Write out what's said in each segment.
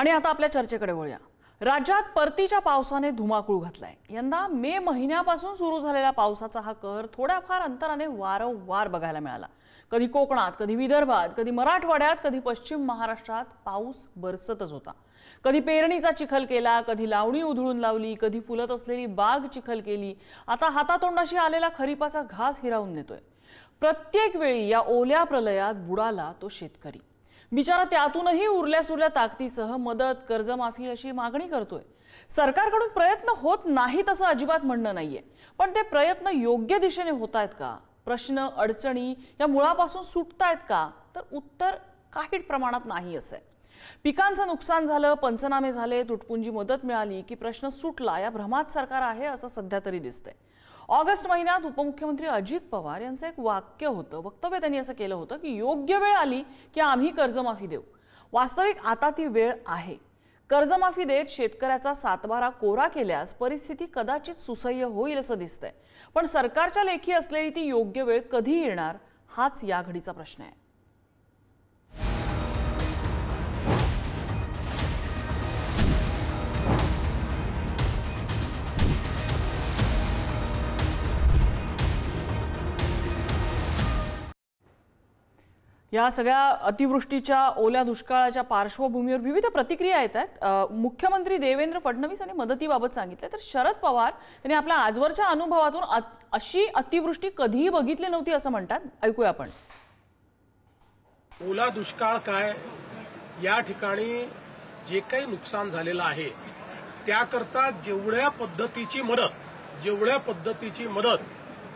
आणि आता आपल्या चर्चेकडे वळूया। राज्यात परतीच्या पावसाने धुमाकूळ घातलाय। यंदा मे महिन्यापासून सुरू झालेल्या पावसाचा हा कहर थोड्याफार अंतराने वारंवार बघायला मिळाला। कधी कोकणात, कधी विदर्भात, कधी मराठवाड्यात, कधी पश्चिम महाराष्ट्रात पाऊस बरसतच होता। कधी पेरणीचा चिखल केला, कधी लावणी उधळून लावली, कधी फुलत असलेली बाग चिखल केली। आता हातातोंडाशी आलेला खरीपाचा घास हिरावून नेतोय। प्रत्येक वेळी या ओल्या प्रलयात बुडाला तो शेतकरी। बिचारा त्यातूनही उरल्या सुरल्या ताकदीसह मदत, कर्जमाफी अशी मागणी करतोय। सरकारकडून प्रयत्न होत नाहीत असं अजिबात म्हणणं नाहीये, पण ते प्रयत्न योग्य दिशेने होतायत का? प्रश्न, अडचणी या मुळापासून सुटतायत का? तर उत्तर काही प्रमाणात नाही असं आहे। पिकांचं नुकसान झालं, पंचनामे झाले, तुटपुंजी मदत मिळाली की प्रश्न सुटला या भ्रमात सरकार आहे असं सध्या तरी दिसतंय। ऑगस्ट महिन्यात उपमुख्यमंत्री अजित पवार यांचं एक वाक्य होतं, वक्तव्य त्यांनी असं केलं होतं की योग्य वेळ आली की आम्ही कर्जमाफी देऊ। वास्तविक आता ती वेळ आहे। कर्जमाफी देत शेतकऱ्याचा सातबारा कोरा केल्यास परिस्थिती कदाचित सुसह्य होईल असं दिसतंय, पण सरकारच्या लेखी असलेली ती योग्य वेळ कधी येणार हाच या घडीचा प्रश्न आहे। या सगळ्या अतिवृष्टीच्या, ओल्या दुष्काळाच्या पार्श्वभूमीवर विविध प्रतिक्रिया येत आहेत। मुख्यमंत्री देवेंद्र फडणवीस यांनी मदतीबाबत सांगितले, तर शरद पवार यांनी आपल्या आजवरच्या अनुभवातून अशी अतिवृष्टी कधीही बघितली नव्हती असं म्हणतात। ऐकूया आपण। ओला दुष्काळ काय, या ठिकाणी जे काही नुकसान झालेलं आहे त्याकरता जेवढ्या पद्धतीची मदत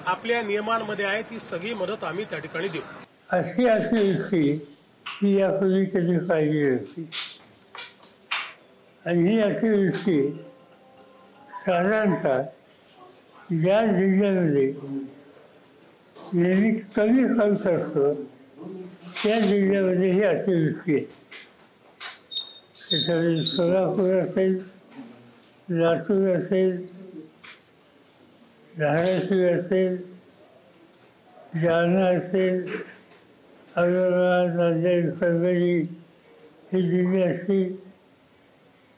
आपल्या नियमांमध्ये आहे ती सगळी मदत आम्ही त्या ठिकाणी देऊ। अशी अतिवृष्टी ही यापूर्वी कधी पाहिली होती, आणि ही अतिवृष्टी साधारणतः ज्या जिल्ह्यामध्ये नेहमी कमी पाऊस असतो त्या जिल्ह्यामध्ये ही अतिवृष्टी आहे। त्याच्यामध्ये सोलापूर असेल, लातूर असेल, धाराशिव असेल, जालना असेल, औरंगाबाद, नांदेड, परभणी हे जिल्हे असतील,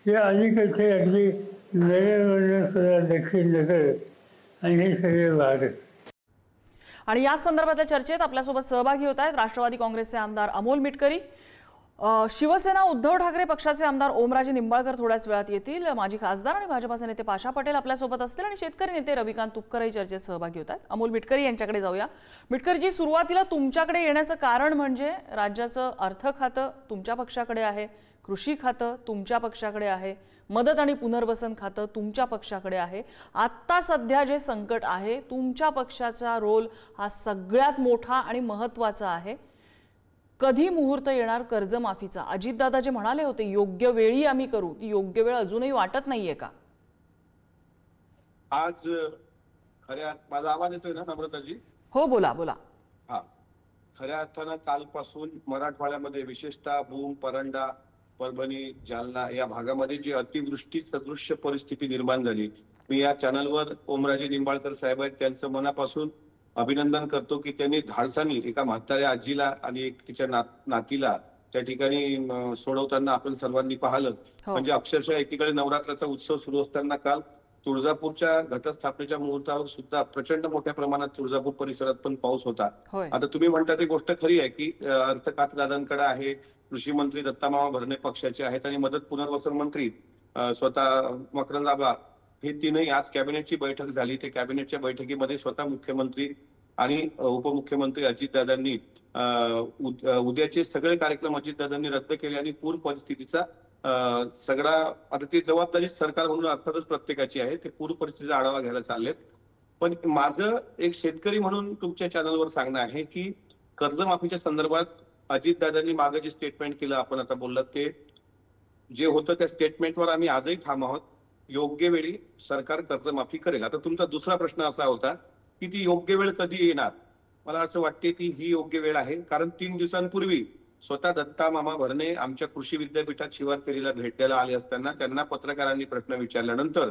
ते अलीकडचे अगदी नगरमधून सुद्धा दक्षिण नगर आणि हे सगळे भाग आहेत। आणि याच संदर्भातल्या चर्चेत आपल्यासोबत सहभागी होत आहेत राष्ट्रवादी काँग्रेसचे आमदार अमोल मिटकरी, शिवसेना उद्धव ठाकरे पक्षाचे आमदार ओमराजे निंबाळकर थोड्याच वेळात येतील, माजी खासदार आणि भाजपाचे नेते पाशा पटेल आपल्यासोबत असतील, आणि शेतकरी नेते रविकांत तुपकरही चर्चेत सहभागी होत आहेत। अमोल मिटकरी यांच्याकडे जाऊया। मिटकरीजी, सुरुवातीला तुमच्याकडे येण्याचं कारण म्हणजे राज्याचं अर्थ खातं तुमच्या पक्षाकडे आहे, कृषी खातं तुमच्या पक्षाकडे आहे, मदत आणि पुनर्वसन खातं तुमच्या पक्षाकडे आहे। आत्ता सध्या जे संकट आहे तुमच्या पक्षाचा रोल हा सगळ्यात मोठा आणि महत्त्वाचा आहे। कधी मुहूर्त येणार कर्जमाफीचा? अजितदादा जे म्हणाले होते योग्य वेळी आम्ही करू, ती योग्य वेळ अजूनही वाटत नाहीये का? आज खऱ्या माझा आवाज येतोय ना नम्रताजी? हो, बोला बोला। हा, खऱ्या अर्थानं कालपासून मराठवाड्यामध्ये विशेषतः भूम, परंडा, परभणी, जालना या भागामध्ये जी अतिवृष्टी सदृश्य परिस्थिती निर्माण झाली, मी या चॅनलवर ओमराजे निंबाळकर साहेब आहेत त्यांचं मनापासून अभिनंदन करतो की त्यांनी धाडसानी एका म्हाताऱ्या आजीला आणि एक तिच्या नातीला त्या ठिकाणी सोडवताना आपण सर्वांनी पाहिलं। म्हणजे अक्षरशः एकीकडे नवरात्राचा उत्सव सुरू असताना काल तुळजापूरच्या घटस्थापनेच्या मुहूर्तावर सुद्धा प्रचंड मोठ्या प्रमाणात तुळजापूर परिसरात पण पाऊस होता। आता तुम्ही म्हणता ती गोष्ट खरी आहे की अर्थ खाते दादांकडे आहे, कृषी मंत्री दत्तामामा भरणे पक्षाचे आहेत, आणि मदत पुनर्वसन मंत्री स्वतः मकरंदाबा, हे तीनही आज कॅबिनेटची बैठक झाली। ते कॅबिनेटच्या बैठकीमध्ये स्वतः मुख्यमंत्री आणि उपमुख्यमंत्री अजितदादांनी उद्याचे सगळे कार्यक्रम अजितदादांनी रद्द केले आणि पूर परिस्थितीचा सगळा, आता ती जबाबदारी सरकार म्हणून अर्थातच प्रत्येकाची आहे, ते पूर परिस्थितीचा आढावा घ्यायला चाललेत। पण माझं एक शेतकरी म्हणून तुमच्या चॅनलवर सांगणं आहे की कर्जमाफीच्या संदर्भात अजितदादांनी मागे जे स्टेटमेंट केलं, आपण आता बोललात, ते जे होतं त्या स्टेटमेंटवर आम्ही आजही ठाम आहोत। योग्य वेळी सरकार कर्जमाफी करेल। आता तुमचा दुसरा प्रश्न असा होता की ती योग्य वेळ कधी येणार? मला असं वाटते की ही योग्य वेळ आहे, कारण 3 दिवसांपूर्वी स्वतः दत्ता मामा भरणे आमच्या कृषी विद्यापीठात शिवार फेरीला भेट द्यायला आले असताना त्यांना पत्रकारांनी प्रश्न विचारल्यानंतर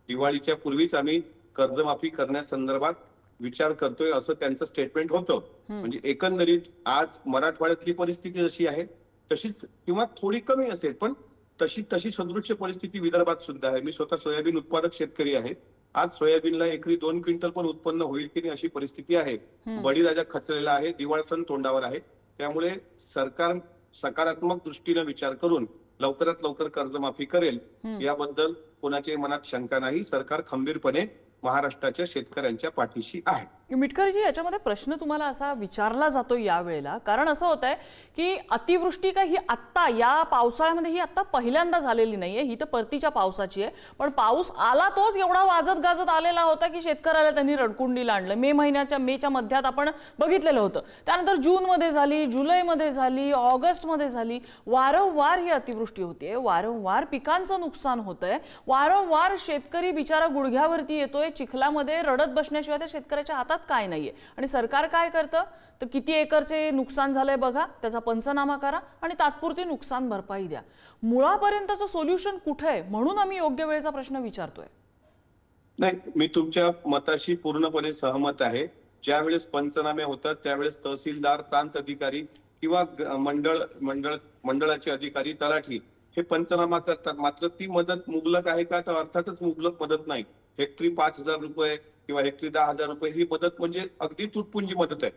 दिवाळीच्या पूर्वीच आम्ही कर्जमाफी करण्यासंदर्भात विचार करतोय असं त्यांचं स्टेटमेंट होतं। म्हणजे एकंदरीत आज मराठवाड्यातली परिस्थिती जशी आहे तशीच किंवा थोडी कमी असेल, पण तशी तशी सदृश्य परिस्थिती विदर्भात सुद्धा आहे. मी स्वतः सोयाबीन उत्पादक शेतकरी आहे. आज सोयाबीनला एकरी 2 क्विंटल पण उत्पन्न होईल की नाही अशी परिस्थिती आहे. बळीराजा खचलेला आहे, दिवाळसण तोंडावर आहे. त्यामुळे सरकार सकारात्मक दृष्टीने विचार करून लवकरात लवकर कर्जमाफी करेल याबद्दल कोणाच्याही मनात शंका नाही. सरकार खंबीरपणे महाराष्ट्राच्या शेतकऱ्यांच्या पाठीशी आहे. मिटकरजी, याच्यामध्ये प्रश्न तुम्हाला असा विचारला जातो यावेळेला, कारण असं होत आहे की अतिवृष्टी काय ही आत्ता या पावसाळ्यामध्ये ही आत्ता पहिल्यांदा झालेली नाहीये, ही तर परतीच्या पावसाची आहे. पण पाऊस आला तोच एवढा वाजत गाजत आलेला होता की शेतकऱ्याला त्यांनी रडकुंडीला आणलं. मेच्या मध्यात आपण बघितलेलं होतं. त्यानंतर जूनमध्ये झाली, जुलैमध्ये झाली, ऑगस्टमध्ये झाली. वारंवार ही अतिवृष्टी होते, वारंवार पिकांचं नुकसान होतंय, वारंवार शेतकरी बिचारा गुडघ्यावरती येतोय, चिखलामध्ये रडत बसण्याशिवाय त्या शेतकऱ्याच्या हातात काय नाहीये. आणि सरकार काय करतं तर किती एकरचे नुकसान झालंय बघा, त्याचा पंचनामा करा आणि तात्पुरती नुकसान भरपाई द्या. मुळापर्यंतचं सोल्युशन कुठे आहे म्हणून आम्ही योग्य वेळेचा प्रश्न विचारतोय. नाही, मी तुमच्या मताशी पूर्णपणे सहमत आहे. ज्यावेळेस पंचनामे होतात त्यावेळेस तहसीलदार, प्रांत अधिकारी किंवा मंडळाचे अधिकारी, तलाठी हे पंचनामा करतात. मात्र ती मदत मुबलक आहे का? तर अर्थातच मुबलक मदत नाही. हेक्टरी 5,000 रुपये किंवा हेक्टरी 10,000 रुपये ही मदत म्हणजे अगदी तुटपुंजी मदत आहे.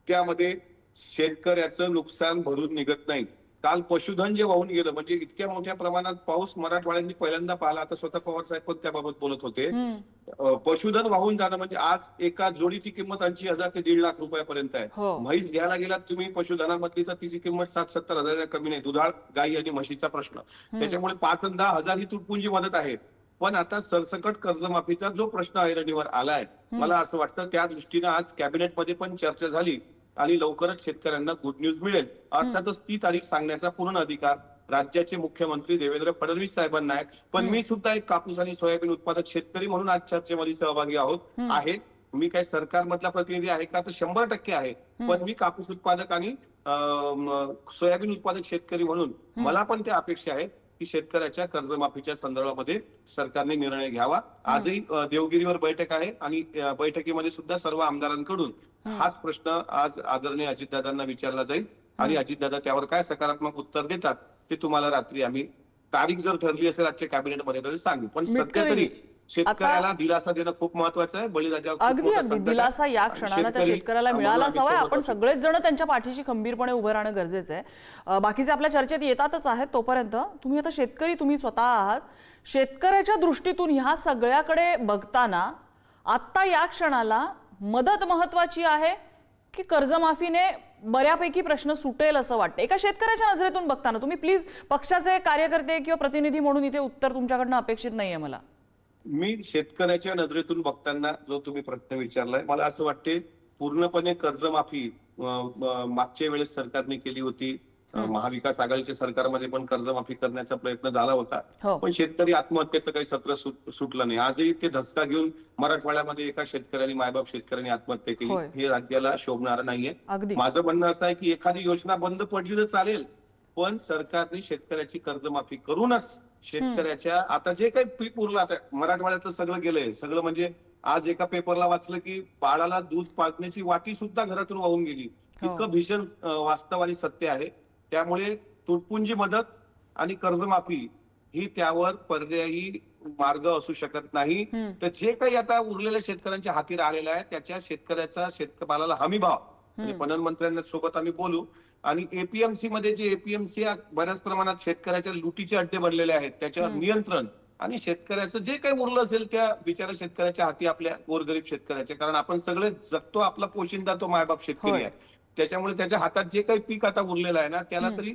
त्यामध्ये शेतकऱ्याचं नुकसान भरून निघत नाही. काल पशुधन जे वाहून गेलं, म्हणजे इतक्या मोठ्या प्रमाणात पाऊस मराठवाड्यांनी पहिल्यांदा पाहिला. आता स्वतः पवार साहेब पण त्याबाबत बोलत होते. पशुधन वाहून जाणं म्हणजे आज एका जोडीची किंमत 80,000 ते 1.5 लाख रुपयापर्यंत आहे. म्हैस घ्यायला गेलात तुम्ही पशुधनामधली तर तिची किंमत 60-70 हजार कमी नाही. दुधाळ गाई आणि म्हशीचा प्रश्न. त्याच्यामुळे 5 आणि 10,000 ही तुटपुंजी मदत आहे. पण आता सरसकट कर्जमाफीचा जो प्रश्न ऐरणीवर आलाय, मला असं वाटतं त्या दृष्टीनं आज कॅबिनेटमध्ये पण चर्चा झाली आणि लवकरच शेतकऱ्यांना गुड न्यूज मिळेल. अर्थातच ती तारीख सांगण्याचा पूर्ण अधिकार राज्याचे मुख्यमंत्री देवेंद्र फडणवीस साहेबांना आहे. पण मी सुद्धा एक कापूस आणि सोयाबीन उत्पादक शेतकरी म्हणून आज चर्चेमध्ये सहभागी आहे. मी काय सरकारमधला प्रतिनिधी आहे का? तर 100% आहे. पण मी कापूस उत्पादक आणि सोयाबीन उत्पादक शेतकरी म्हणून मला पण त्या अपेक्षा आहेत की शेतकऱ्याच्या कर्जमाफीच्या संदर्भामध्ये सरकारने निर्णय घ्यावा. आजही देवगिरीवर बैठक आहे आणि बैठकीमध्ये सुद्धा सर्व आमदारांकडून हाच प्रश्न आज आदरणीय अजितदादांना विचारला जाईल आणि अजितदादा त्यावर काय सकारात्मक उत्तर देतात ते तुम्हाला रात्री आम्ही तारीख जर ठरली असेल आजच्या कॅबिनेटमध्ये तरी सांगू. पण सध्या तरी शेतकऱ्याला दिलासा देणं खूप महत्वाचं आहे. बळीराजा अगदी अगदी दिलासा या क्षणाला त्या शेतकऱ्याला मिळालाच हवाय. आपण सगळेच जण त्यांच्या पाठीशी खंबीरपणे उभं राहणं गरजेचं आहे. बाकीचे आपल्या चर्चेत येतातच आहेत. तोपर्यंत तुम्ही आता शेतकरी, तुम्ही स्वतः आहात, शेतकऱ्याच्या दृष्टीतून ह्या सगळ्याकडे बघताना आता या क्षणाला मदत महत्वाची आहे की कर्जमाफीने बऱ्यापैकी प्रश्न सुटेल असं वाटतं? एका शेतकऱ्याच्या नजरेतून बघताना तुम्ही प्लीज, पक्षाचे कार्यकर्ते किंवा प्रतिनिधी म्हणून इथे उत्तर तुमच्याकडनं अपेक्षित नाहीये मला. मी शेतकऱ्याच्या नजरेतून बघताना जो तुम्ही प्रश्न विचारलाय, मला असं वाटते पूर्णपणे कर्जमाफी मागच्या वेळेस सरकारने केली होती. महाविकास आघाडीच्या सरकारमध्ये पण कर्जमाफी करण्याचा प्रयत्न झाला होता. पण शेतकरी आत्महत्येचं काही सत्र सुटलं नाही. आजही ते धसका घेऊन मराठवाड्यामध्ये एका शेतकऱ्याने, मायबाप शेतकऱ्यांनी आत्महत्या केली. हे राज्याला शोभणारं नाहीये. माझं म्हणणं असं आहे की एखादी योजना बंद पडली तर चालेल, पण सरकारने शेतकऱ्याची कर्जमाफी करूनच शेतकऱ्याच्या आता जे काही पीक उरलं, आता मराठवाड्यातलं सगळं गेलंय. सगळं म्हणजे आज एका पेपरला वाचलं की बाळाला दूध पाजण्याची वाटी सुद्धा घरातून वाहून गेली. इतकं भीषण वास्तव आणि सत्य आहे. त्यामुळे तुटपुंजी मदत आणि कर्जमाफी ही त्यावर पर्यायी मार्ग असू शकत नाही. तर जे काही आता उरलेल्या शेतकऱ्यांच्या हाती राहिलेलं आहे त्याच्या शेतकऱ्याचा, शेतमालाला हमी भाव म्हणजे पणन मंत्र्यांसोबत आम्ही बोलू. आणि एपीएमसी मध्ये जे एपीएमसी बऱ्याच प्रमाणात शेतकऱ्याच्या लुटीचे अड्डे बनलेले आहेत त्याच्यावर नियंत्रण आणि शेतकऱ्याचं जे काही उरलं असेल त्या बिचारा शेतकऱ्याच्या हाती, आपल्या गोरगरीब शेतकऱ्याच्या, कारण आपण सगळे जगतो, आपला पोशिंदा तो मायबाप शेतकरी आहे. त्याच्यामुळे त्याच्या हातात जे काही पीक आता उरलेलं आहे ना त्याला तरी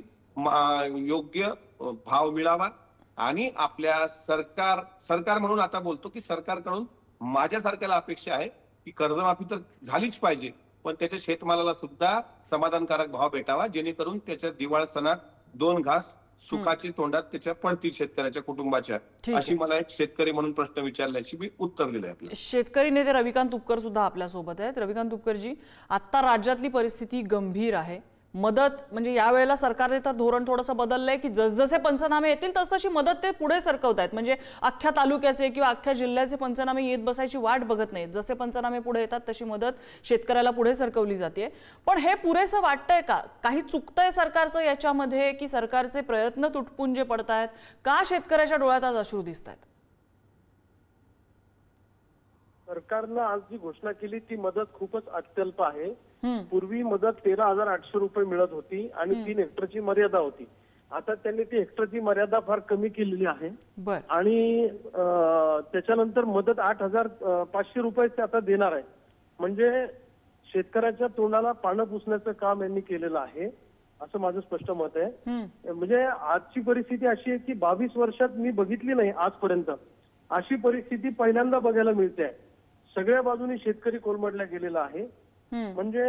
योग्य भाव मिळावा. आणि आपल्या सरकार म्हणून आता बोलतो की सरकारकडून माझ्यासारख्याला अपेक्षा आहे की कर्जमाफी तर झालीच पाहिजे, पण त्याच्या शेतमालाला सुद्धा समाधानकारक भाव भेटावा, जेणेकरून त्याच्या दिवाळ सणात 2 घास सुखाची तोंडात त्याच्या पडतील शेतकऱ्याच्या कुटुंबाच्या. अशी मला एक शेतकरी म्हणून प्रश्न विचारल्याची मी उत्तर दिलंय. आपल्याला शेतकरी नेते रविकांत तुपकर सुद्धा आपल्या सोबत आहेत. रविकांत तुपकरजी, आता राज्यातली परिस्थिती गंभीर आहे. मदत म्हणजे यावेळेला सरकारने तर धोरण थोडंसं बदललंय की जसजसे पंचनामे येतील तसतशी मदत ते पुढे सरकवतायत. म्हणजे अख्ख्या तालुक्याचे किंवा अख्ख्या जिल्ह्याचे पंचनामे येत बसायची वाट बघत नाहीत. जसे पंचनामे पुढे येतात तशी मदत शेतकऱ्याला पुढे सरकवली जाते. पण हे पुरेसं वाटतंय का? काही चुकतंय सरकारचं याच्यामध्ये की सरकारचे प्रयत्न तुटपुंजे पडतायत? का शेतकऱ्याच्या डोळ्यात आज अश्रू दिसतायत? सरकारनं आज जी घोषणा केली ती मदत खूपच अत्यल्प आहे. पूर्वी मदत 13,800 रुपये मिळत होती आणि 3 हेक्टरची मर्यादा होती. आता त्यांनी ती हेक्टरची मर्यादा फार कमी केलेली आहे आणि त्याच्यानंतर मदत 8,500 रुपये आता देणार आहे. म्हणजे शेतकऱ्याच्या तोंडाला पानं पुसण्याचं काम यांनी केलेलं आहे असं माझं स्पष्ट मत आहे. म्हणजे आजची परिस्थिती अशी आहे की 22 वर्षात मी बघितली नाही आजपर्यंत अशी परिस्थिती पहिल्यांदा बघायला मिळते. सगळ्या बाजूनी शेतकरी कोलमडला गेलेला आहे. म्हणजे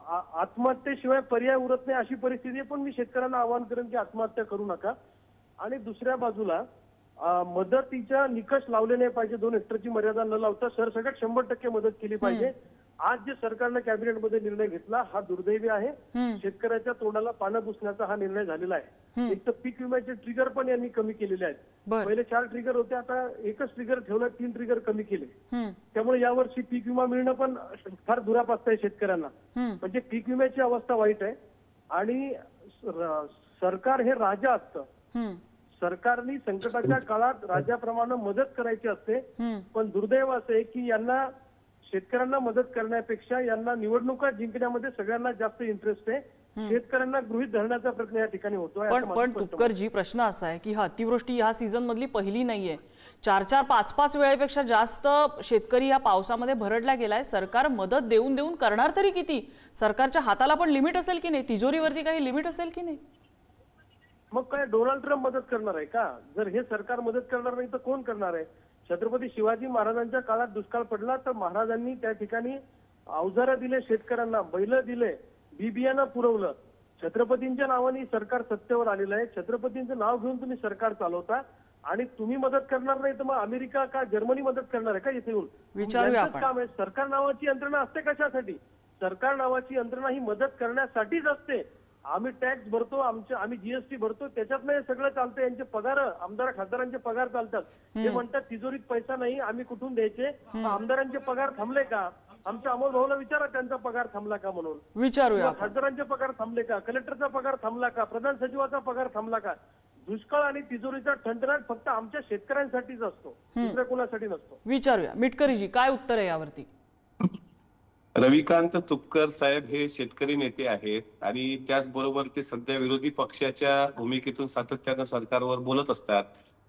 आत्महत्येशिवाय पर्याय उरत नाही अशी परिस्थिती आहे. पण मी शेतकऱ्यांना आवाहन करेन की आत्महत्या करू नका. आणि दुसऱ्या बाजूला मदतीचा निकष लावले नाही पाहिजे. 2 हेक्टरची मर्यादा न लावता सरसकट 100% मदत केली पाहिजे. आज जे सरकारनं कॅबिनेटमध्ये निर्णय घेतला हा दुर्दैवी आहे. शेतकऱ्याच्या तोंडाला पानं पुसण्याचा हा निर्णय झालेला आहे. एक तर पीक विम्याचे ट्रिगर पण यांनी कमी केलेले आहेत. पहिले 4 ट्रिगर होते, आता एकच ट्रिगर ठेवलं, 3 ट्रिगर कमी केले. त्यामुळे यावर्षी पीक विमा मिळणं पण फार दुरापास्त आहे शेतकऱ्यांना. म्हणजे पीक विम्याची अवस्था वाईट आहे. आणि सरकार हे राजा असतं. सरकारने संकटाच्या काळात राजाप्रमाणे मदत करायची असते. पण दुर्दैव असं आहे की यांना शेतकऱ्यांना मदत करण्यापेक्षा यांना निवडणुका जिंकण्यामध्ये सगळ्यांना जास्त इंटरेस्ट आहे. शेतकऱ्यांना गृहीत धरण्याचा प्रयत्न या ठिकाणी होतोय. पण तुपकरजी प्रश्न असा आहे की हा अतिवृष्टी या सीझन मधली पहिली नाहीये. 4-4, 5-5 वेळेपेक्षा जास्त शेतकरी या पावसामध्ये भरडला गेलाय. सरकार मदत देऊन देऊन करणार तरी किती? सरकारच्या हाताला पण लिमिट असेल की नाही? तिजोरीवरती काही लिमिट असेल की नाही? मग काय डोनाल्ड ट्रम्प मदत करणार आहे का? जर हे सरकार मदत करणार नाही तर कोण करणार आहे? छत्रपती शिवाजी महाराजांच्या काळात दुष्काळ पडला तर महाराजांनी त्या ठिकाणी अवजारं दिले, शेतकऱ्यांना बैल दिले, बियाणं पुरवलं. छत्रपतींच्या नावाने सरकार सत्तेवर आलेलं आहे. छत्रपतींचं नाव घेऊन तुम्ही सरकार चालवता आणि तुम्ही मदत करणार नाही तर मग अमेरिका का जर्मनी मदत करणार आहे का इथे येऊन? विचारूया काम आहे. सरकार नावाची यंत्रणा असते कशासाठी? सरकार नावाची यंत्रणा ही मदत करण्यासाठीच असते. आम्ही टॅक्स भरतो, आम्ही जीएसटी भरतो, त्याच्यातनं हे सगळं चालतं. यांचे पगार, आमदार खासदारांचे पगार चालतात. ते म्हणतात तिजोरीत पैसा नाही, आम्ही कुठून द्यायचे? आमदारांचे पगार थांबले का? आमच्या अमोल भाऊला विचारा त्यांचा पगार थांबला का म्हणून. विचारूया. खासदारांचे पगार थांबले का? कलेक्टरचा पगार थांबला का? प्रधान सचिवाचा पगार थांबला का? दुष्काळ आणि तिजोरीचा ठणठणाट फक्त आमच्या शेतकऱ्यांसाठीच असतो, दुसऱ्या कोणासाठी नसतो. विचारूया. मिटकरीजी काय उत्तर आहे यावरती? रविकांत तुपकर साहेब हे शेतकरी नेते आहेत आणि त्याचबरोबर ते सध्या विरोधी पक्षाच्या भूमिकेतून सातत्यानं सरकारवर बोलत असतात.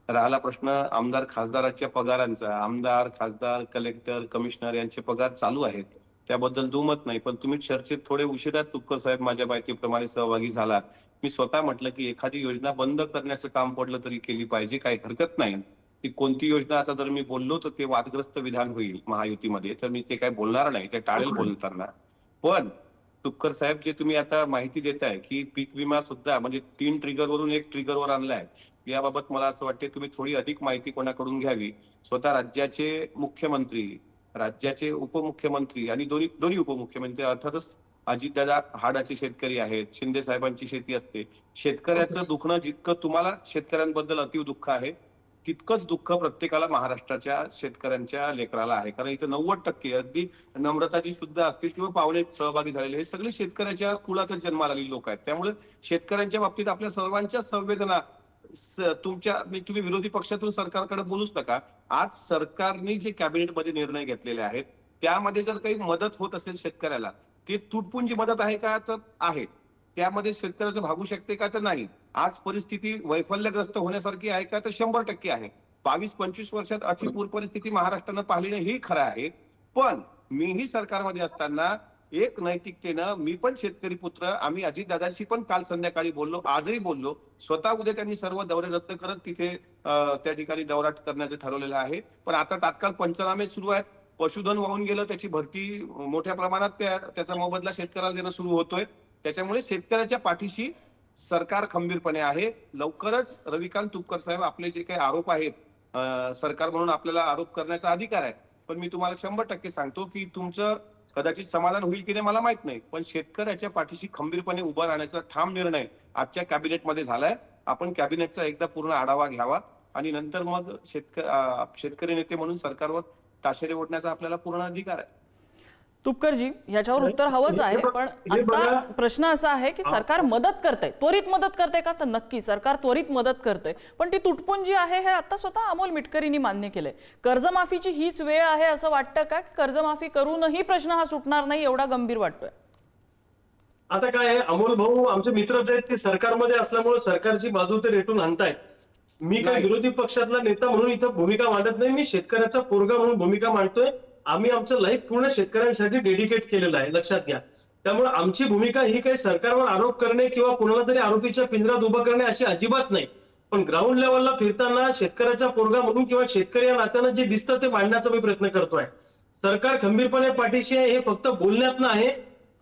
राहिला प्रश्न आमदार खासदाराच्या पगारांचा, आमदार खासदार कलेक्टर कमिशनर यांचे पगार चालू आहेत, त्याबद्दल दुमत नाही. पण तुम्ही चर्चेत थोडे उशिरा तुपकर साहेब माझ्या माहितीप्रमाणे सहभागी झालात. मी स्वतः म्हटलं की एखादी योजना बंद करण्याचं काम पडलं तरी केली पाहिजे, काही हरकत नाही. ती कोणती योजना आता जर मी बोललो तर ते वादग्रस्त विधान होईल महायुतीमध्ये, तर मी ते काय बोलणार नाही, ते टाळेल बोलताना. पण तुपकर साहेब जे तुम्ही आता माहिती देताय की पीक विमा सुद्धा म्हणजे 3 ट्रिगरवरून 1 ट्रिगरवर आणलाय, याबाबत मला असं वाटतं तुम्ही थोडी अधिक माहिती कोणाकडून घ्यावी. स्वतः राज्याचे मुख्यमंत्री, राज्याचे उपमुख्यमंत्री आणि दोन्ही उपमुख्यमंत्री अर्थातच अजितदादा हाडाचे शेतकरी आहेत, शिंदे साहेबांची शेती असते. शेतकऱ्याचं दुखणं जितकं तुम्हाला शेतकऱ्यांबद्दल अतीव दुःख आहे तितकंच दुःख प्रत्येकाला महाराष्ट्राच्या शेतकऱ्यांच्या लेकराला आहे. कारण इथं 90% अगदी नम्रताजी सुद्धा असतील किंवा पाहुणे सहभागी झालेले हे सगळे शेतकऱ्याच्या कुळातच जन्माला आलेली लोक आहेत. त्यामुळे शेतकऱ्यांच्या बाबतीत आपल्या सर्वांच्या संवेदना तुम्ही विरोधी पक्षातून सरकारकडे बोलूच नका. आज सरकारने जे कॅबिनेटमध्ये निर्णय घेतलेले आहेत त्यामध्ये जर काही मदत होत असेल शेतकऱ्याला, ते तुटपुंजी मदत आहे का? तर आहे. त्यामध्ये शेतकऱ्याचं भागू शकते का? तर नाही. आज परिस्थिती वैफल्यग्रस्त होण्यासारखी आहे का? तर 100% आहे. 22-25 वर्षात अशी पूर परिस्थिती महाराष्ट्रानं पाहिली नाही हे खरं आहे. पण मीही सरकारमध्ये असताना एक नैतिकतेनं मी पण शेतकरी पुत्र, आम्ही अजितदादांशी पण काल संध्याकाळी बोललो, आजही बोललो. स्वतः उद्या त्यांनी सर्व दौरे रद्द करत तिथे त्या ठिकाणी दौरा करण्याचं ठरवलेलं आहे. पण आता तात्काळ पंचनामे सुरू आहेत. पशुधन वाहून गेलं, त्याची भरती मोठ्या प्रमाणात त्याचा मोबदला शेतकऱ्याला देणं सुरू होतोय. त्याच्यामुळे शेतकऱ्याच्या पाठीशी सरकार खंबीरपणे आहे. लवकरच रविकांत तुपकर साहेब आपले जे काही आरोप आहेत, सरकार म्हणून आपल्याला आरोप करण्याचा अधिकार आहे, पण मी तुम्हाला 100% सांगतो की तुमचं कदाचित समाधान होईल की नाही मला माहित नाही, पण शेतकऱ्याच्या पाठीशी खंबीरपणे उभा राहण्याचा ठाम निर्णय आजच्या कॅबिनेटमध्ये झालाय. आपण कॅबिनेटचा एकदा पूर्ण आढावा घ्यावा आणि नंतर मग शेतकरी नेते म्हणून सरकारवर ताशेरे ओढण्याचा आपल्याला पूर्ण अधिकार आहे. तुपकरजी, याच्यावर उत्तर हवंच आहे, पण आता प्रश्न असा आहे की सरकार मदत करतंय, त्वरित मदत करते का? तर नक्की सरकार त्वरित मदत करते, पण ती तुटपुंजी आहे हे आता स्वतः अमोल मिटकरींनी मान्य केलंय. कर्जमाफीची हीच वेळ आहे असं वाटतं का? कर्जमाफी करूनही प्रश्न हा सुटणार नाही एवढा गंभीर वाटतोय? आता काय आहे, अमोल भाऊ आमचे मित्रच आहेत, ते सरकारमध्ये असल्यामुळे सरकारची बाजू ते रेटून आणतायत. मी काय विरोधी पक्षातला नेता म्हणून इथं भूमिका मांडत नाही, मी शेतकऱ्याचा पोरगा म्हणून भूमिका मांडतोय. आम्ही आमचं लाईफ पूर्ण शेतकऱ्यांसाठी डेडिकेट केलेलं आहे, लक्षात घ्या. त्यामुळे आमची भूमिका ही काही सरकारवर आरोप करणे किंवा कुणाला तरी आरोपीच्या पिंजऱ्यात उभं करणे अशी अजिबात नाही. पण ग्राउंड लेवलला फिरताना शेतकऱ्याचा पोरगा म्हणून किंवा शेतकरी या नात्यानं जे दिसतं ते मांडण्याचा मी प्रयत्न करतोय. सरकार खंबीरपणे पाठीशी आहे, हे फक्त बोलण्यात नाही.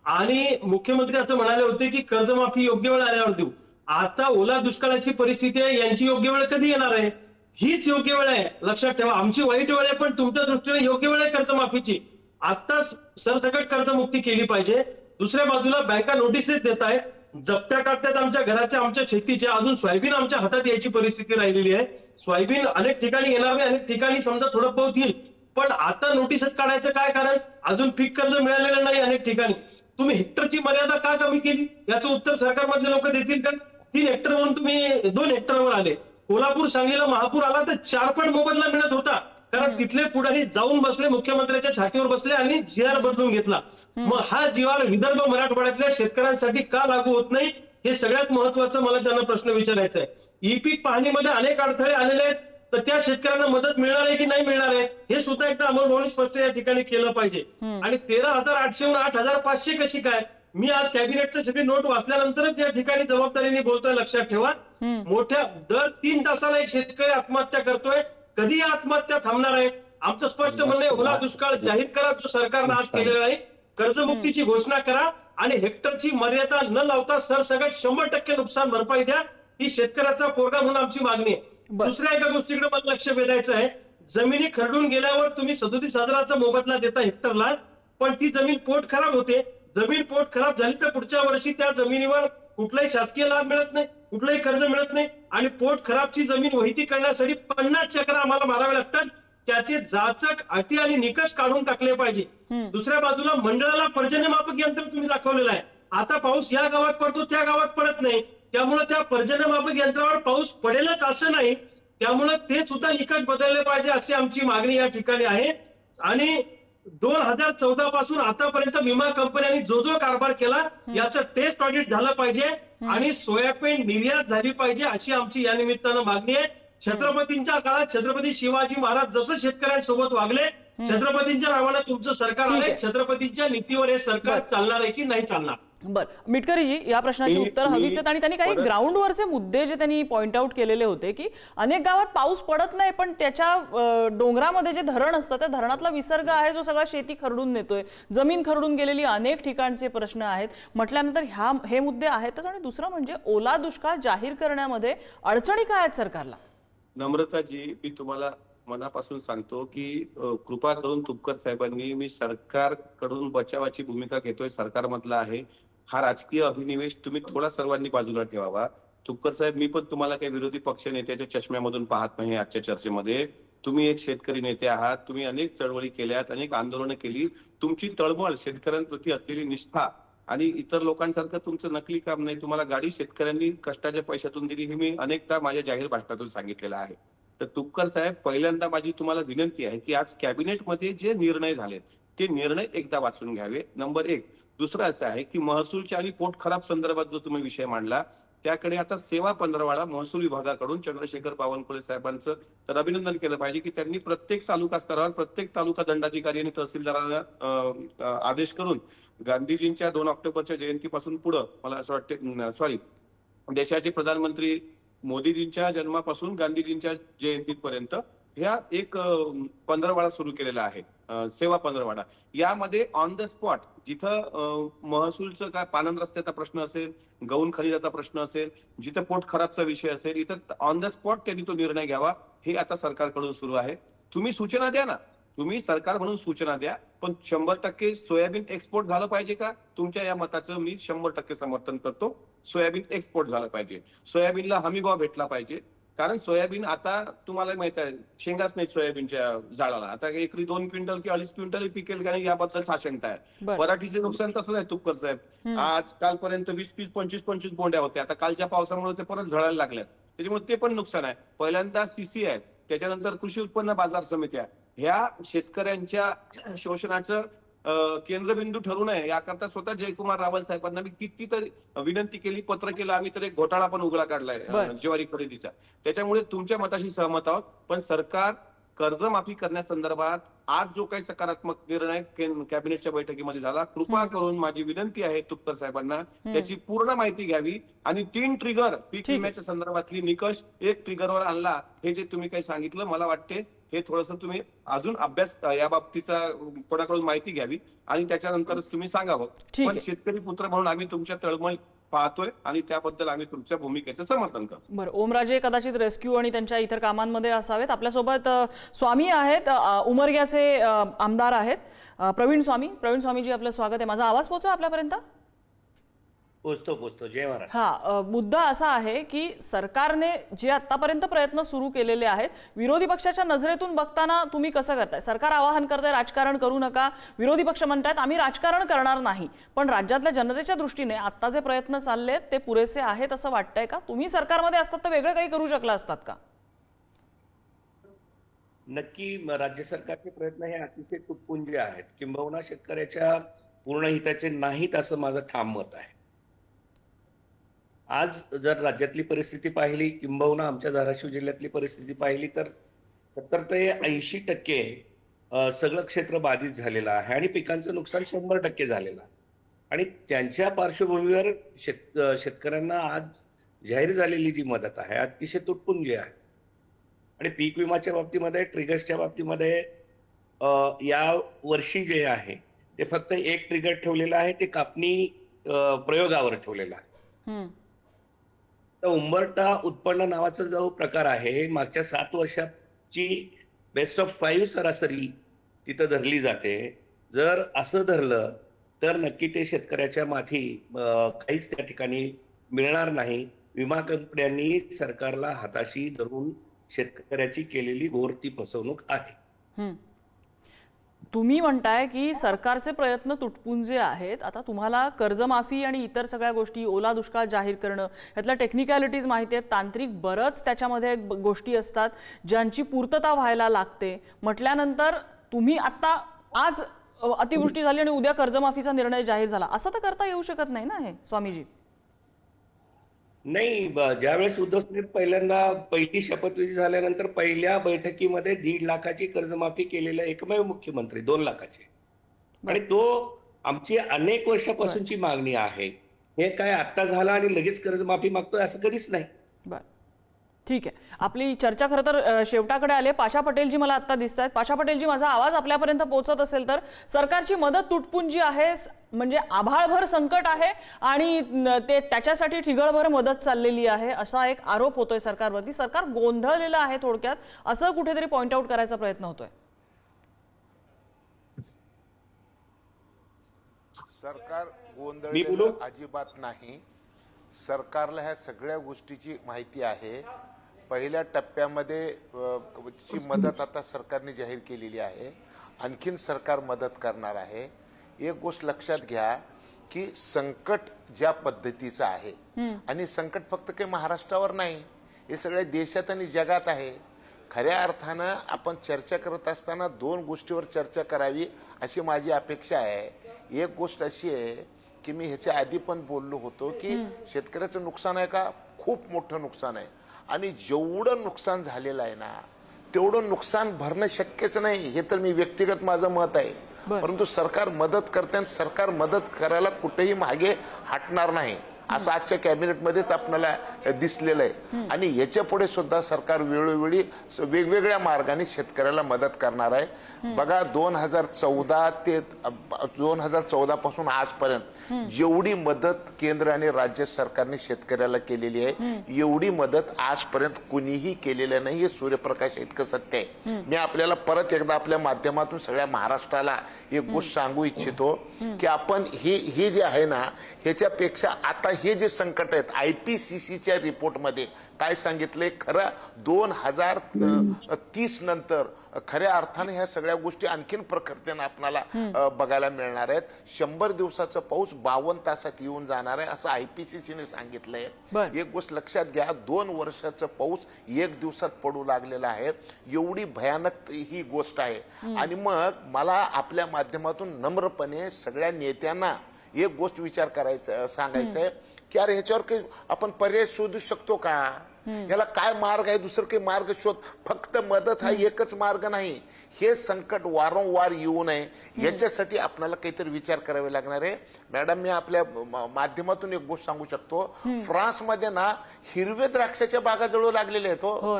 आणि मुख्यमंत्री असं म्हणाले होते की कर्जमाफी योग्य वेळ आल्यावर देऊ. आता ओला दुष्काळाची परिस्थिती आहे, यांची योग्य वेळ कधी येणार आहे? हीच योग्य वेळ आहे, लक्षात ठेवा. आमची वाईट वेळ आहे, पण तुमच्या दृष्टीने योग्य वेळ आहे कर्जमाफीची. आताच सरसकट कर्जमुक्ती केली पाहिजे. दुसऱ्या बाजूला बँका नोटिसेस देत आहेत, जप्त्या काढतात आमच्या घराच्या, आमच्या शेतीच्या. अजून सोयाबीन आमच्या हातात यायची परिस्थिती राहिलेली आहे. सोयाबीन अनेक ठिकाणी येणार नाही, अनेक ठिकाणी समजा थोडं बहुत येईल, पण आता नोटिसेस काढायचं काय कारण? अजून पीक कर्ज मिळालेलं नाही अनेक ठिकाणी. तुम्ही हेक्टरची मर्यादा का कमी केली याचं उत्तर सरकारमधले लोक देतील का? 3 हेक्टरवरून तुम्ही 2 हेक्टरवर आले. कोल्हापूर सांगलीला महापूर आला तर 4 पट मोबदला मिळत होता, कारण तिथले पुढारी जाऊन बसले, मुख्यमंत्र्यांच्या छातीवर बसले आणि जी.आर बदलून घेतला. मग हा जी.आर विदर्भ मराठवाड्यातल्या शेतकऱ्यांसाठी का लागू होत नाही, हे सगळ्यात महत्वाचं मला त्यांना प्रश्न विचारायचा आहे. ई पीक पाहणीमध्ये अनेक अडथळे आलेले आहेत, तर त्या शेतकऱ्यांना मदत मिळणार आहे की नाही मिळणार आहे हे सुद्धा एकदा अमोल भाऊंनी स्पष्ट या ठिकाणी केलं पाहिजे. आणि 13,800 वरून 8,500 कशी काय? मी आज कॅबिनेटचं सगळी नोट वाचल्यानंतरच या ठिकाणी जबाबदारीने बोलतोय, लक्षात ठेवा. मोठ्या दर 3 तासाला एक शेतकरी आत्महत्या करतोय. कधी आत्महत्या थांबणार आहे? आमचं स्पष्ट म्हणणं आहे, ओला दुष्काळ जाहीर करा जो सरकारनं आज केलेला आहे, कर्जमुक्तीची घोषणा करा आणि हेक्टरची मर्यादा न लावता सरसकट 100% नुकसान भरपाई द्या. ही शेतकऱ्याचा पोरगा म्हणून आमची मागणी आहे. दुसऱ्या एका गोष्टीकडे मला लक्ष वेधायचं आहे. जमिनी खरडून गेल्यावर तुम्ही 37,000चा मोबदला देता हेक्टरला, पण ती जमीन पोट खराब होते. जमीन पोट खराब झाली तर पुढच्या वर्षी त्या जमिनीवर कुठलाही शासकीय लाभ मिळत नाही, कुठलंही कर्ज मिळत नाही. आणि पोट खराबची जमीन वहिती करण्यासाठी 50 चक्र आम्हाला मारावे लागतात. त्याचे जाचक अटी आणि निकष काढून टाकले पाहिजे. दुसऱ्या बाजूला मंडळाला पर्जन्यमापक यंत्र तुम्ही दाखवलेलं आहे. आता पाऊस या गावात पडतो त्या गावात पडत नाही, त्यामुळे त्या पर्जन्यमापक यंत्रावर पाऊस पडेलच असं नाही. त्यामुळे ते सुद्धा निकष बदलले पाहिजे अशी आमची मागणी या ठिकाणी आहे. आणि 2014 पासून आतापर्यंत विमा कंपन्यांनी जो जो कारभार केला याचं टेस्ट ऑडिट झालं पाहिजे आणि सोयाबीन निर्यात झाली पाहिजे अशी आमची या निमित्तानं मागणी आहे. छत्रपतींच्या काळात छत्रपती शिवाजी महाराज जसं शेतकऱ्यांसोबत वागले, छत्रपतींच्या नावानं तुमचं सरकार आहे, छत्रपतींच्या नीतीवर हे सरकार चालणार आहे की नाही चालणार? बर, मिटकरीजी, या प्रश्नाचे उत्तर हवीच आहेत. आणि त्यांनी काही ग्राउंडवरचे मुद्दे जे त्यांनी पॉइंट आउट केलेले होते की अनेक गावात पाऊस पडत नाही, पण त्याच्या डोंगरामध्ये जे धरण असतं त्या धरणातला विसर्ग आहे जो सगळा शेती खरडून नेतोय, जमीन खरडून गेलेली अनेक ठिकाणचे प्रश्न आहेत म्हटल्यानंतर हे मुद्दे आहेतच. आणि दुसरं म्हणजे ओला दुष्काळ जाहीर करण्यामध्ये अडचणी काय आहेत सरकारला? नम्रताजी, मी तुम्हाला मनापासून सांगतो की कृपा करून तुपकर साहेबांनी, मी सरकारकडून बचावाची भूमिका घेतोय, सरकारमधला आहे. हा राजकीय अभिनिवेश तुम्ही थोडा सर्वांनी बाजूला ठेवावा. तुपकर साहेब, मी पण तुम्हाला काही विरोधी पक्ष नेत्याच्या चष्म्यामधून पाहत नाही आजच्या चर्चेमध्ये. तुम्ही एक शेतकरी नेते आहात, तुम्ही अनेक चळवळी केल्यात, अनेक आंदोलनं केली. तुमची तळमळ, शेतकऱ्यांप्रती असलेली निष्ठा आणि इतर लोकांसारखं तुमचं नकली काम नाही. तुम्हाला गाडी शेतकऱ्यांनी कष्टाच्या पैशातून दिली हे मी अनेकदा माझ्या जाहीर भाषणातून सांगितलेलं आहे. तर तुपकर साहेब, पहिल्यांदा माझी तुम्हाला विनंती आहे की आज कॅबिनेटमध्ये जे निर्णय झालेत ते निर्णय एकदा वाचून घ्यावे, नंबर 1. दुसरं असं आहे की महसूलच्या आणि पोट खराब संदर्भात जो तुम्ही विषय मांडला त्याकडे आता सेवा पंधरवाडा महसूल विभागाकडून चंद्रशेखर बावनकुळे साहेबांचं तर अभिनंदन केलं पाहिजे की त्यांनी प्रत्येक तालुका स्तरावर प्रत्येक तालुका दंडाधिकारी आणि तहसीलदारांना आदेश करून गांधीजींच्या 2 ऑक्टोबरच्या जयंतीपासून पुढं, मला असं वाटतं देशाचे प्रधानमंत्री मोदीजींच्या जन्मापासून गांधीजींच्या जयंतीपर्यंत ह्या एक पंधरवाडा सुरू केलेला आहे, सेवा पंधरवाडा. यामध्ये ऑन द स्पॉट जिथं महसूलचं काय पानंद रस्त्याचा प्रश्न असेल, गौण खनिजाचा प्रश्न असेल, जिथं पोट खराबचा विषय असेल, इथं ऑन द स्पॉट त्यांनी तो निर्णय घ्यावा. हे आता सरकारकडून सुरू आहे. तुम्ही सूचना द्या ना, तुम्ही सरकार म्हणून सूचना द्या, पण 100% सोयाबीन एक्सपोर्ट झालं पाहिजे का? तुमच्या या मताचं मी 100% समर्थन करतो. सोयाबीन एक्सपोर्ट झालं पाहिजे, सोयाबीनला हमीभाव भेटला पाहिजे. कारण सोयाबीन आता तुम्हाला माहित आहे शेंगाच नाही सोयाबीनच्या झाडाला. आता एकरी 2 क्विंटल की 2.5 क्विंटल पिकेल का नाही याबद्दल साशंकता आहे. पराठीचे नुकसान तसंच आहे तुपकर साहेब. आज कालपर्यंत 20-20, 25-25 बोंड्या होत्या. आता कालच्या पावसामुळे ते परत झळायला लागल्यात, त्याच्यामुळे ते पण नुकसान आहे. पहिल्यांदा सीसी आहेत, त्याच्यानंतर कृषी उत्पन्न बाजार समित्या, ह्या शेतकऱ्यांच्या शोषणाचं केंद्रबिंदू ठरू नये याकरता स्वतः जयकुमार रावल साहेबांना मी कितीतरी विनंती केली, पत्र केलं. आम्ही तर एक घोटाळा पण उघडा काढलाय ज्वारी खरेदीचा. त्याच्यामुळे तुमच्या मताशी सहमत आहोत. पण सरकार कर्जमाफी करण्यासंदर्भात आज जो काही सकारात्मक निर्णय कॅबिनेटच्या बैठकीमध्ये झाला, कृपा करून माझी विनंती आहे तुपकर साहेबांना त्याची पूर्ण माहिती घ्यावी आणि 3 ट्रिगर पीक विम्याच्या संदर्भातली निकष 1 ट्रिगरवर आणला. हे जे तुम्ही काही सांगितलं, मला वाटते हे थोडंसं तुम्ही अजून अभ्यास या बाबतीचा कोणाकडून माहिती घ्यावी आणि त्याच्यानंतरच तुम्ही सांगावं. पण शेतकरी पुत्र म्हणून आम्ही तुमच्या तळमळ पाहतोय आणि त्याबद्दल आम्ही तुमच्या भूमिकेचं समर्थन करतो. बरं, ओमराजे कदाचित रेस्क्यू आणि त्यांच्या इतर कामांमध्ये असावेत. आपल्यासोबत स्वामी आहेत, उमरग्याचे आमदार आहेत, प्रवीण स्वामी. प्रवीण स्वामीजी, आपलं स्वागत आहे. माझा आवाज पोहोचतो आपल्यापर्यंत? पोचतो. जय महाराज. मुद्दा असा आहे की सरकारने जे आतापर्यंत प्रयत्न सुरू केलेले आहेत, विरोधी पक्षाच्या नजरेतून बघताना तुम्ही कसं करताय? सरकार आवाहन करताय राजकारण करू नका, विरोधी पक्ष म्हणतात आम्ही राजकारण करणार नाही, पण राज्यातल्या जनतेच्या दृष्टीने आता जे प्रयत्न चाललेत ते पुरेसे आहेत असं वाटतंय का? तुम्ही सरकारमध्ये असतात तर वेगळं काही करू शकला असतात का? नक्की राज्य सरकारचे प्रयत्न हे अतिशय तुटपुंजे आहेत, किंबहुना शेतकऱ्याच्या पूर्ण हिताचे नाहीत असं माझं ठाम मत आहे. आज जर राज्यातली परिस्थिती पाहिली, किंबहुना आमच्या धाराशिव जिल्ह्यातली परिस्थिती पाहिली, तर 70 ते 80% सगळं क्षेत्र बाधित झालेलं आहे आणि पिकांचं नुकसान 100% झालेलं आहे. आणि त्यांच्या पार्श्वभूमीवर शेतकऱ्यांना आज जाहीर झालेली जी मदत आहे अतिशय तुटपुंजी आहे. आणि पीक विमाच्या बाबतीमध्ये, ट्रिगर्सच्या बाबतीमध्ये या वर्षी जे आहे ते फक्त 1 ट्रिगर ठेवलेलं आहे, ते कापणी प्रयोगावर ठेवलेलं आहे. उंबरठा उत्पन्न नावाचा जो प्रकार आहे, मागच्या 7 वर्षाची बेस्ट ऑफ 5 सरासरी तिथं धरली जाते. जर असं धरलं तर नक्की ते शेतकऱ्याच्या माथी काहीच त्या ठिकाणी मिळणार नाही. विमा कंपन्यांनी सरकारला हाताशी धरून शेतकऱ्याची केलेली घोर ती फसवणूक आहे. तुम्ही म्हणताय की सरकारचे प्रयत्न तुटपुंजे आहेत. आता तुम्हाला कर्जमाफी आणि इतर सगळ्या गोष्टी, ओला दुष्काळ जाहीर करणं, यातल्या टेक्निकॅलिटीज माहिती आहेत, तांत्रिक बरंच त्याच्यामध्ये गोष्टी असतात ज्यांची पूर्तता व्हायला लागते. म्हटल्यानंतर तुम्ही आता आज अतिवृष्टी झाली आणि उद्या कर्जमाफीचा निर्णय जाहीर झाला असं तर करता येऊ शकत नाही ना हे स्वामीजी? नाही, ज्यावेळेस उद्धव साहेब पहिल्यांदा पहिली शपथविधी झाल्यानंतर पहिल्या बैठकीमध्ये 1.5 लाखाची कर्जमाफी केलेला एकमेव मुख्यमंत्री, 2 लाखाची. आणि तो आमची अनेक वर्षापासूनची मागणी आहे. हे काय आता झालं आणि लगेच कर्जमाफी मागतोय असं कधीच नाही. बरं, ठीक आहे. आपली चर्चा खरं तर शेवटाकडे आले. पाशा पटेलजी मला आता दिसत आहेत. पाशा पटेलजी, माझा आवाज आपल्यापर्यंत पोहोचत असेल तर सरकारची मदत तुटपुंजी आहे, म्हणजे आभाळभर संकट आहे आणि ते त्याच्यासाठी ठिगळभर मदत चाललेली आहे असा एक आरोप होतोय सरकारवरती. सरकार गोंधळलेलं आहे थोडक्यात, असं कुठेतरी पॉइंट आउट करायचा प्रयत्न होतोय. सरकार गोंधळलेलं अजिबात नाही. सरकारला ह्या सगळ्या गोष्टीची माहिती आहे. पहिल्या टप्प्यामध्ये ची मदत आता सरकारने जाहीर केलेली आहे. आणखीन सरकार मदत करणार आहे. एक गोष्ट लक्षात घ्या की संकट ज्या पद्धतीचं आहे आणि संकट फक्त काही महाराष्ट्रावर नाही, हे सगळ्या देशात आणि जगात आहे. खऱ्या अर्थानं आपण चर्चा करत असताना 2 गोष्टीवर चर्चा करावी अशी माझी अपेक्षा आहे. एक गोष्ट अशी आहे की मी ह्याच्या आधी पण बोललो होतो की शेतकऱ्याचं नुकसान आहे का, खूप मोठं नुकसान आहे. आणि जेवढं नुकसान झालेलं आहे ना तेवढं नुकसान भरणं शक्यच नाही. हे तर मी व्यक्तिगत माझं मत आहे. परंतु सरकार मदत करते आणि सरकार मदत करायला कुठेही मागे हटणार नाही. असं आजच्या कॅबिनेटमध्येच आपल्याला दिसलेलं आहे. आणि याच्या पुढे सुद्धा सरकार वेळोवेळी वेगवेगळ्या मार्गाने शेतकऱ्याला मदत करणार आहे. बघा 2014 ते 2014 पासून आजपर्यंत जेवढी मदत केंद्र आणि राज्य सरकारने शेतकऱ्याला केलेली आहे एवढी मदत आजपर्यंत कुणीही केलेलं नाही. हे सूर्यप्रकाश इतकं सत्य आहे. मी आपल्याला परत एकदा आपल्या माध्यमातून सगळ्या महाराष्ट्राला एक गोष्ट सांगू इच्छितो की आपण हे जे आहे ना ह्याच्यापेक्षा आता हे जे संकट आहेत IPCCच्या रिपोर्टमध्ये काय सांगितलंय खरं 2030 नंतर खऱ्या अर्थाने ह्या सगळ्या गोष्टी आणखीन प्रखरतेने आपल्याला बघायला मिळणार आहेत. 100 दिवसाचा पाऊस 52 तासात येऊन जाणार आहे असं IPCCने सांगितलंय. एक गोष्ट लक्षात घ्या 2 वर्षाचा पाऊस 1 दिवसात पडू लागलेला आहे. एवढी भयानक ही गोष्ट आहे. आणि मग मला आपल्या माध्यमातून नम्रपणे सगळ्या नेत्यांना एक गोष्ट विचार करायचं सांगायचं आहे की अरे ह्याच्यावर काही आपण पर्याय शोधू शकतो का? याला काय मार्ग आहे? दुसरं काही मार्ग शोध. फक्त मदत हा एकच मार्ग नाही. हे संकट वारंवार येऊ नये याच्यासाठी आपल्याला काहीतरी विचार करावे लागणार आहे. मॅडम मी आपल्या माध्यमातून एक गोष्ट सांगू शकतो. फ्रान्समध्ये ना हिरवे द्राक्षाच्या बागा जळू लागलेल्या आहेत हो.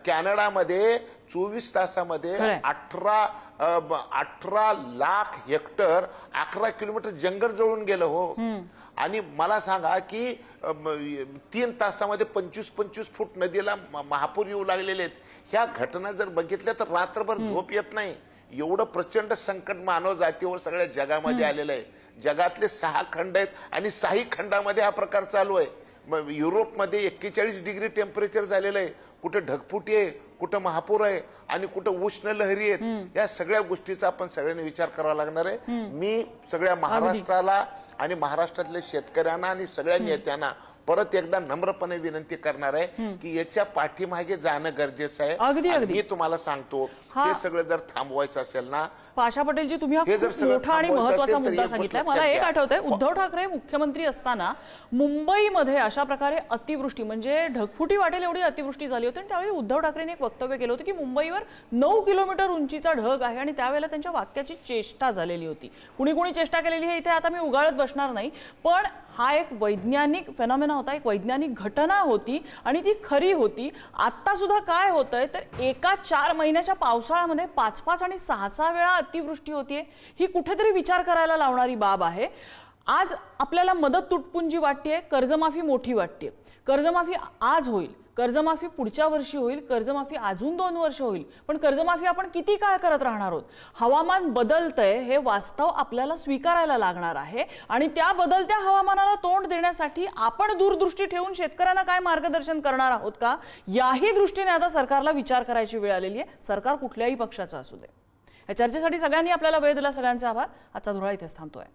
कॅनडामध्ये 24 तासामध्ये 18 लाख हेक्टर 11 किलोमीटर जंगल जळून गेलं हो. आणि मला सांगा की 3 तासामध्ये 25 फूट नदीला महापूर येऊ लागलेले आहेत. ह्या घटना जर बघितल्या तर रात्रभर झोप येत नाही. एवढं प्रचंड संकट मानव जातीवर सगळ्या जगामध्ये आलेलं आहे. जगातले 6 खंड आहेत आणि 6 खंडामध्ये हा प्रकार चालू आहे. युरोपमध्ये 41 डिग्री टेम्परेचर झालेलं आहे. कुठे ढगफुटी आहे, कुठं महापूर आहे आणि कुठं उष्ण लहरी आहेत. या सगळ्या गोष्टीचा आपण सगळ्यांनी विचार करावा लागणार आहे. मी सगळ्या महाराष्ट्राला आणि महाराष्ट्रातल्या शेतकऱ्यांना आणि सगळ्या नेत्यांना परत एकदा नम्रपणे विनंती करणार आहे की याच्या पाठीमागे जाणं गरजेचं आहे. मी तुम्हाला सांगतो हे सगळं जर थांबवायचं असेल ना पाशा पटेलजी तुम्ही हा खूप मोठा आणि महत्त्वाचा मुद्दा सांगितलाय. मला एक आठवतंय उद्धव ठाकरे मुख्यमंत्री असताना मुंबईमध्ये अशा प्रकारे अतिवृष्टी म्हणजे ढगफुटी वाटेल एवढी अतिवृष्टी झाली होती. आणि त्यावेळी उद्धव ठाकरेंनी एक वक्तव्य केलं होतं की मुंबईवर 9 किलोमीटर उंचीचा ढग आहे. आणि त्यावेळेला त्यांच्या वाक्याची चेष्टा झालेली होती. कुणी चेष्टा केलेली आहे इथे आता मी उगाळत बसणार नाही. पण हा एक वैज्ञानिक फेनॉमेना होता, एक वैज्ञानिक घटना होती आणि ती खरी होती. आता सुद्धा काय होतंय तर एका 4 महिन्याच्या पावसाळ्यामध्ये 5 आणि 6 वेळा अतिवृष्टी होतीये. ही कुठेतरी विचार करायला लावणारी बाब आहे. आज आपल्याला मदत तुटपुंजी वाटतेय, कर्जमाफी मोठी वाटतेय. कर्जमाफी आज होईल, कर्जमाफी पुढच्या वर्षी होईल, कर्जमाफी अजून 2 वर्ष होईल. पण कर्जमाफी आपण किती काळ करत राहणार आहोत? हवामान बदलतंय हे वास्तव आपल्याला स्वीकारायला लागणार आहे. आणि त्या बदलत्या हवामानाला तोंड देण्यासाठी आपण दूरदृष्टी ठेवून शेतकऱ्यांना काय मार्गदर्शन करणार आहोत का याही दृष्टीने आता सरकारला विचार करायची वेळ आलेली आहे. सरकार कुठल्याही पक्षाचं असू दे. या चर्चेसाठी सगळ्यांनी आपल्याला वेळ दिला. सगळ्यांचे आभार. आजचा धुळा इथेच थांबतोय.